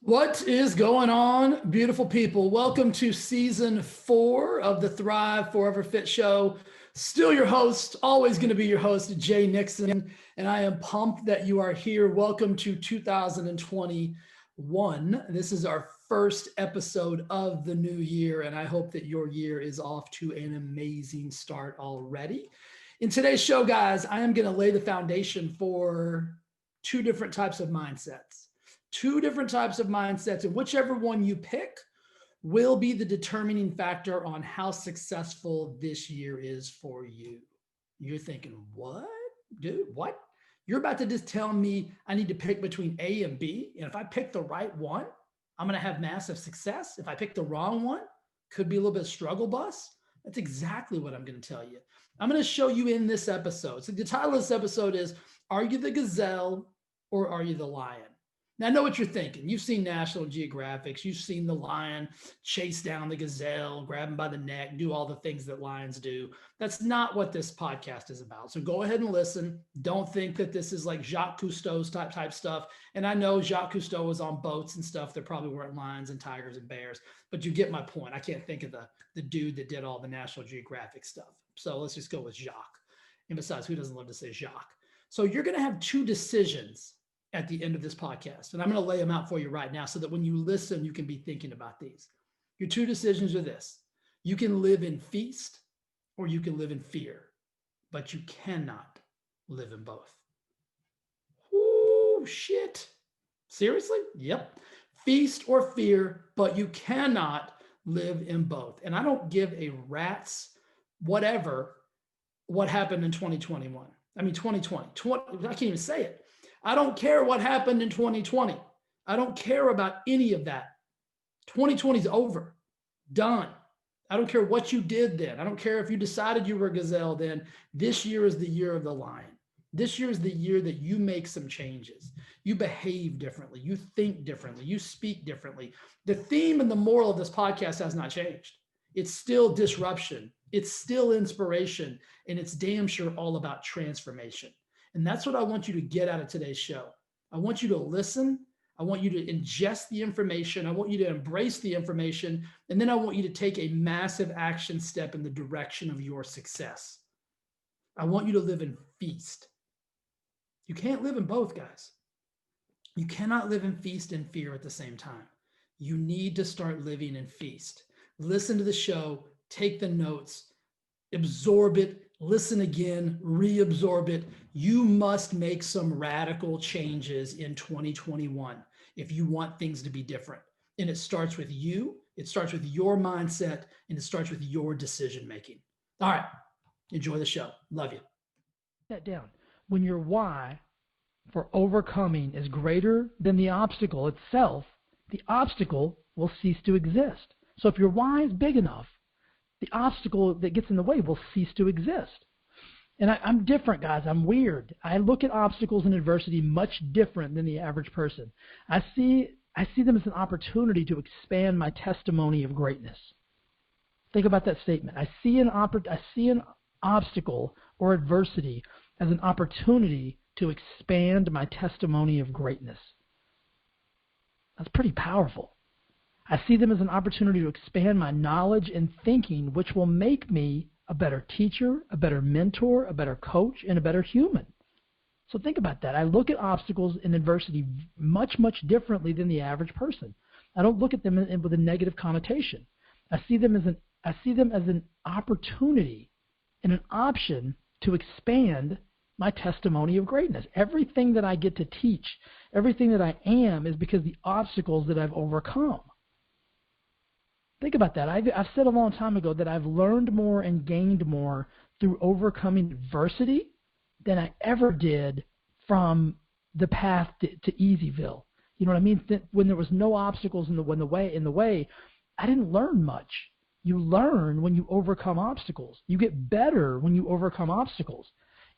What is going on, beautiful people? Welcome to season 4 of the Thrive Forever Fit Show. Still your host, always going to be your host, Jay Nixon, and I am pumped that you are here. Welcome to 2021. This is our first episode of the new year, and I hope that your year is off to an amazing start already. In today's show, guys, I am going to lay the foundation for two different types of mindsets. Two different types of mindsets, and whichever one you pick will be the determining factor on how successful this year is for you. You're thinking, what? Dude, what? You're about to just tell me I need to pick between A and B, and if I pick the right one, I'm going to have massive success. If I pick the wrong one, could be a little bit of struggle bus. That's exactly what I'm going to tell you. I'm going to show you in this episode. So the title of this episode is, Are You the Gazelle or Are You the Lion? Now, I know what you're thinking. You've seen National Geographics. You've seen the lion chase down the gazelle, grab him by the neck, do all the things that lions do. That's not what this podcast is about. So go ahead and listen. Don't think that this is like Jacques Cousteau's type stuff. And I know Jacques Cousteau was on boats and stuff. There probably weren't lions and tigers and bears, but you get my point. I can't think of the dude that did all the National Geographic stuff. So let's just go with Jacques. And besides, who doesn't love to say Jacques? So you're going to have two decisions at the end of this podcast. And I'm going to lay them out for you right now so that when you listen, you can be thinking about these. Your two decisions are this. You can live in feast or you can live in fear, but you cannot live in both. Oh, shit. Seriously? Yep. Feast or fear, but you cannot live in both. And I don't give a rat's whatever what happened in 2021. I mean, 2020. I can't even say it. I don't care what happened in 2020. I don't care about any of that. 2020 is over, done. I don't care what you did then. I don't care if you decided you were a gazelle then. This year is the year of the lion. This year is the year that you make some changes. You behave differently. You think differently. You speak differently. The theme and the moral of this podcast has not changed. It's still disruption. It's still inspiration. And it's damn sure all about transformation. And that's what I want you to get out of today's show. I want you to listen. I want you to ingest the information. I want you to embrace the information. And then I want you to take a massive action step in the direction of your success. I want you to live in feast. You can't live in both, guys. You cannot live in feast and fear at the same time. You need to start living in feast. Listen to the show, take the notes, absorb it, listen again, reabsorb it. You must make some radical changes in 2021 if you want things to be different. And it starts with you, it starts with your mindset, and it starts with your decision making. All right, enjoy the show. Love you. That down. When your why for overcoming is greater than the obstacle itself, the obstacle will cease to exist. So if your why is big enough, the obstacle that gets in the way will cease to exist. And I'm different, guys. I'm weird. I look at obstacles and adversity much different than the average person. I see them as an opportunity to expand my testimony of greatness. Think about that statement. I see an obstacle or adversity as an opportunity to expand my testimony of greatness. That's pretty powerful. I see them as an opportunity to expand my knowledge and thinking, which will make me a better teacher, a better mentor, a better coach, and a better human. So think about that. I look at obstacles and adversity much, much differently than the average person. I don't look at them with a negative connotation. I see them as an opportunity and an option to expand my testimony of greatness. Everything that I get to teach, everything that I am, is because the obstacles that I've overcome. Think about that. I've said a long time ago that I've learned more and gained more through overcoming adversity than I ever did from the path to Easyville. You know what I mean? When there was no obstacles in the way, I didn't learn much. You learn when you overcome obstacles. You get better when you overcome obstacles.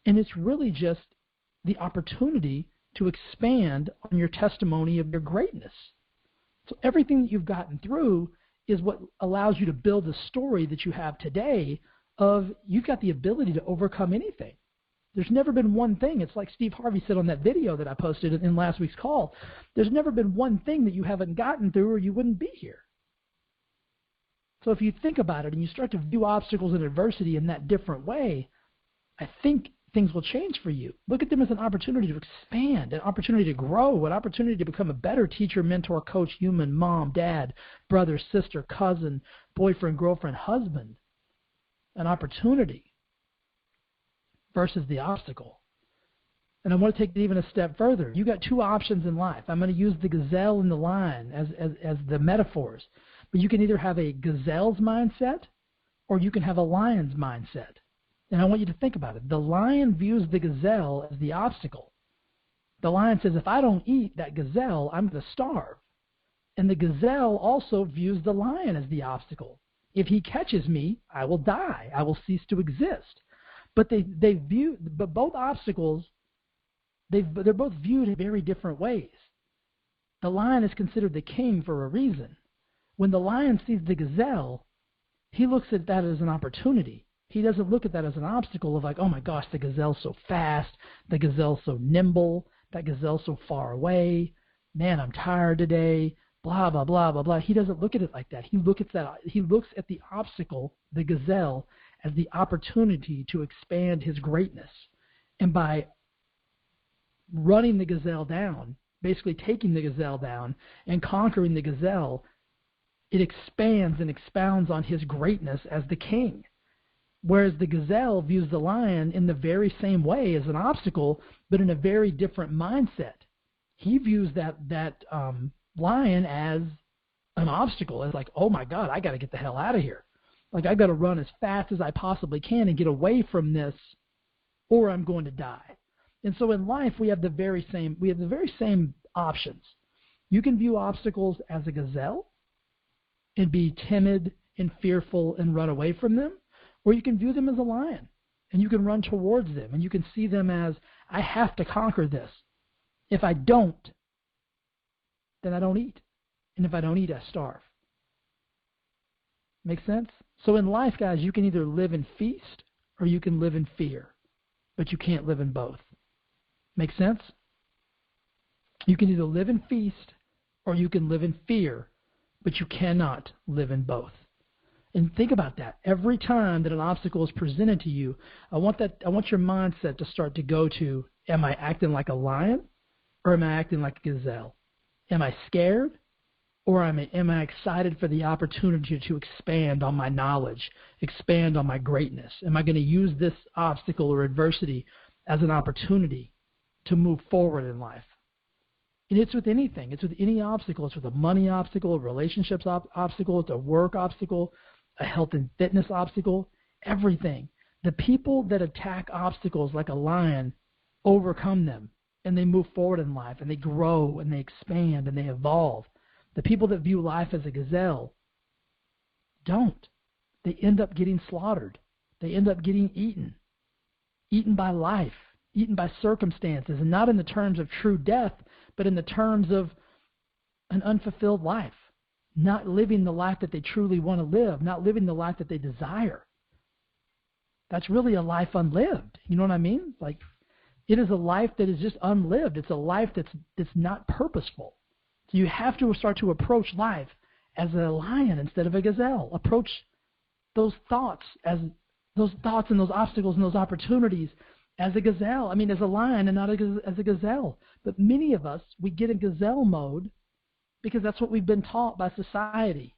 And it's really just the opportunity to expand on your testimony of your greatness. So everything that you've gotten through is what allows you to build the story that you have today of you've got the ability to overcome anything. There's never been one thing. It's like Steve Harvey said on that video that I posted in last week's call. There's never been one thing that you haven't gotten through or you wouldn't be here. So if you think about it and you start to view obstacles and adversity in that different way, I think things will change for you. Look at them as an opportunity to expand, an opportunity to grow, an opportunity to become a better teacher, mentor, coach, human, mom, dad, brother, sister, cousin, boyfriend, girlfriend, husband. An opportunity versus the obstacle. And I want to take it even a step further. You got two options in life. I'm going to use the gazelle and the lion as the metaphors. But you can either have a gazelle's mindset or you can have a lion's mindset. And I want you to think about it. The lion views the gazelle as the obstacle. The lion says, if I don't eat that gazelle, I'm going to starve. And the gazelle also views the lion as the obstacle. If he catches me, I will die. I will cease to exist. But but both obstacles, they're both viewed in very different ways. The lion is considered the king for a reason. When the lion sees the gazelle, he looks at that as an opportunity. He doesn't look at that as an obstacle of like, oh my gosh, the gazelle's so fast, the gazelle's so nimble, that gazelle's so far away, man, I'm tired today, blah, blah, blah, blah, blah. He doesn't look at it like that. He looks at the obstacle, the gazelle, as the opportunity to expand his greatness. And by running the gazelle down, basically taking the gazelle down and conquering the gazelle, it expands and expounds on his greatness as the king. Whereas the gazelle views the lion in the very same way as an obstacle, but in a very different mindset. He views that lion as an obstacle, as like, oh my God, I got to get the hell out of here. Like, I got to run as fast as I possibly can and get away from this, or I'm going to die. And so in life, we have the very same options. You can view obstacles as a gazelle and be timid and fearful and run away from them, or you can view them as a lion and you can run towards them and you can see them as, I have to conquer this. If I don't, then I don't eat. And if I don't eat, I starve. Make sense? So in life, guys, you can either live in feast or you can live in fear, but you can't live in both. Make sense? You can either live in feast or you can live in fear, but you cannot live in both. And think about that. Every time that an obstacle is presented to you, I want your mindset to start to go to, am I acting like a lion or am I acting like a gazelle? Am I scared or am I excited for the opportunity to expand on my knowledge, expand on my greatness? Am I going to use this obstacle or adversity as an opportunity to move forward in life? And it's with anything. It's with any obstacle. It's with a money obstacle, a relationships obstacle, it's a work obstacle, a health and fitness obstacle, everything. The people that attack obstacles like a lion overcome them, and they move forward in life, and they grow, and they expand, and they evolve. The people that view life as a gazelle don't. They end up getting slaughtered. They end up getting eaten by life, eaten by circumstances, and not in the terms of true death, but in the terms of an unfulfilled life, not living the life that they truly want to live, not living the life that they desire. That's really a life unlived. You know what I mean? Like, it is a life that is just unlived. It's a life that's not purposeful. So you have to start to approach life as a lion instead of a gazelle. Approach those thoughts and those obstacles and those opportunities as a gazelle. I mean, as a lion and not as a gazelle. But many of us, we get in gazelle mode because that's what we've been taught by society.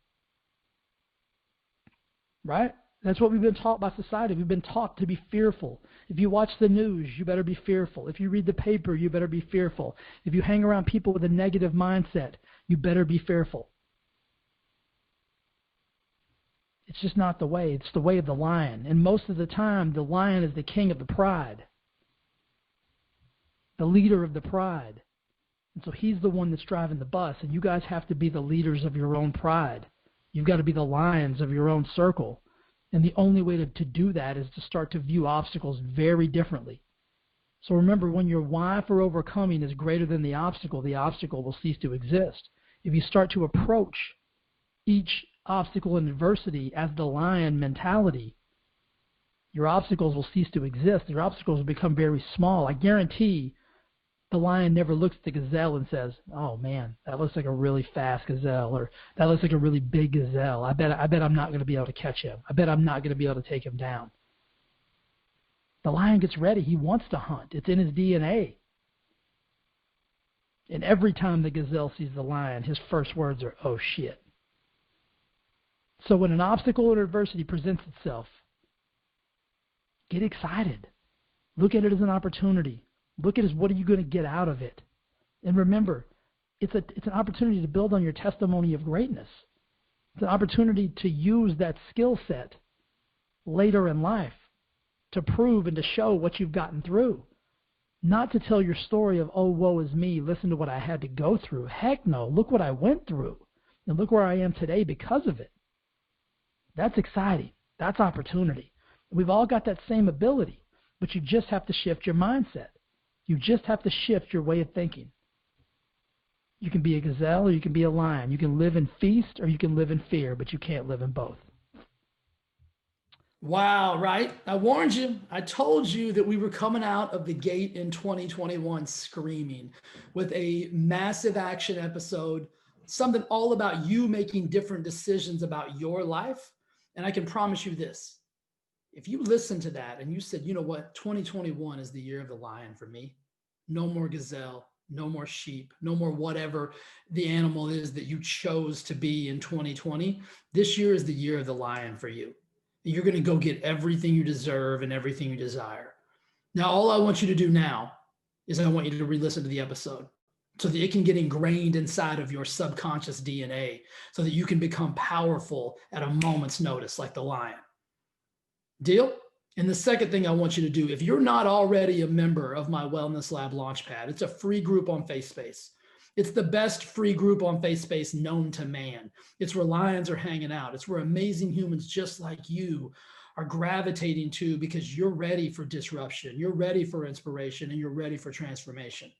Right? That's what we've been taught by society. We've been taught to be fearful. If you watch the news, you better be fearful. If you read the paper, you better be fearful. If you hang around people with a negative mindset, you better be fearful. It's just not the way. It's the way of the lion. And most of the time, the lion is the king of the pride, the leader of the pride. And so he's the one that's driving the bus. And you guys have to be the leaders of your own pride. You've got to be the lions of your own circle. And the only way to do that is to start to view obstacles very differently. So remember, when your why for overcoming is greater than the obstacle will cease to exist. If you start to approach each obstacle and adversity as the lion mentality, Your obstacles will cease to exist. Your obstacles will become very small. I guarantee the lion never looks at the gazelle and says, "Oh man, that looks like a really fast gazelle," or "That looks like a really big gazelle. I bet I'm not going to be able to catch him. I bet I'm not going to be able to take him down." The lion gets ready. He wants to hunt. It's in his DNA. And every time the gazelle sees the lion, his first words are, "Oh shit." So when an obstacle or adversity presents itself, get excited. Look at it as an opportunity. Look at it as, what are you going to get out of it? And remember, it's an opportunity to build on your testimony of greatness. It's an opportunity to use that skill set later in life to prove and to show what you've gotten through. Not to tell your story of, "Oh, woe is me, listen to what I had to go through." Heck no, look what I went through. And look where I am today because of it. That's exciting. That's opportunity. We've all got that same ability, but you just have to shift your mindset. You just have to shift your way of thinking. You can be a gazelle or you can be a lion. You can live in feast or you can live in fear, but you can't live in both. Wow, right? I warned you. I told you that we were coming out of the gate in 2021 screaming with a massive action episode, something all about you making different decisions about your life. And I can promise you this. If you listen to that and you said, "You know what, 2021 is the year of the lion for me. No more gazelle, no more sheep, no more whatever the animal is that you chose to be in 2020. This year is the year of the lion for you. You're going to go get everything you deserve and everything you desire." Now, all I want you to do now is I want you to re-listen to the episode so that it can get ingrained inside of your subconscious DNA so that you can become powerful at a moment's notice like the lion. Deal? And the second thing I want you to do, if you're not already a member of my Wellness Lab Launchpad, it's a free group on FaceSpace. It's the best free group on FaceSpace known to man. It's where lions are hanging out. It's where amazing humans just like you are gravitating to because you're ready for disruption, you're ready for inspiration, and you're ready for transformation.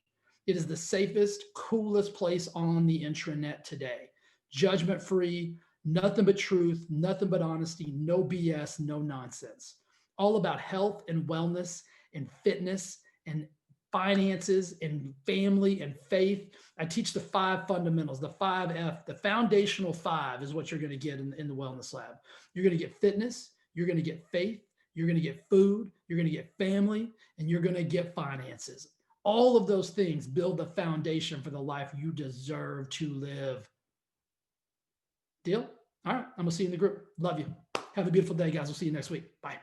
It is the safest, coolest place on the intranet today. Judgment free, nothing but truth, nothing but honesty, no BS, no nonsense. All about health and wellness and fitness and finances and family and faith. I teach the 5 fundamentals, the 5F, the foundational 5 is what you're going to get in the Wellness Lab. You're going to get fitness, you're going to get faith, you're going to get food, you're going to get family, and you're going to get finances. All of those things build the foundation for the life you deserve to live. Deal? All right. I'm going to see you in the group. Love you. Have a beautiful day, guys. We'll see you next week. Bye.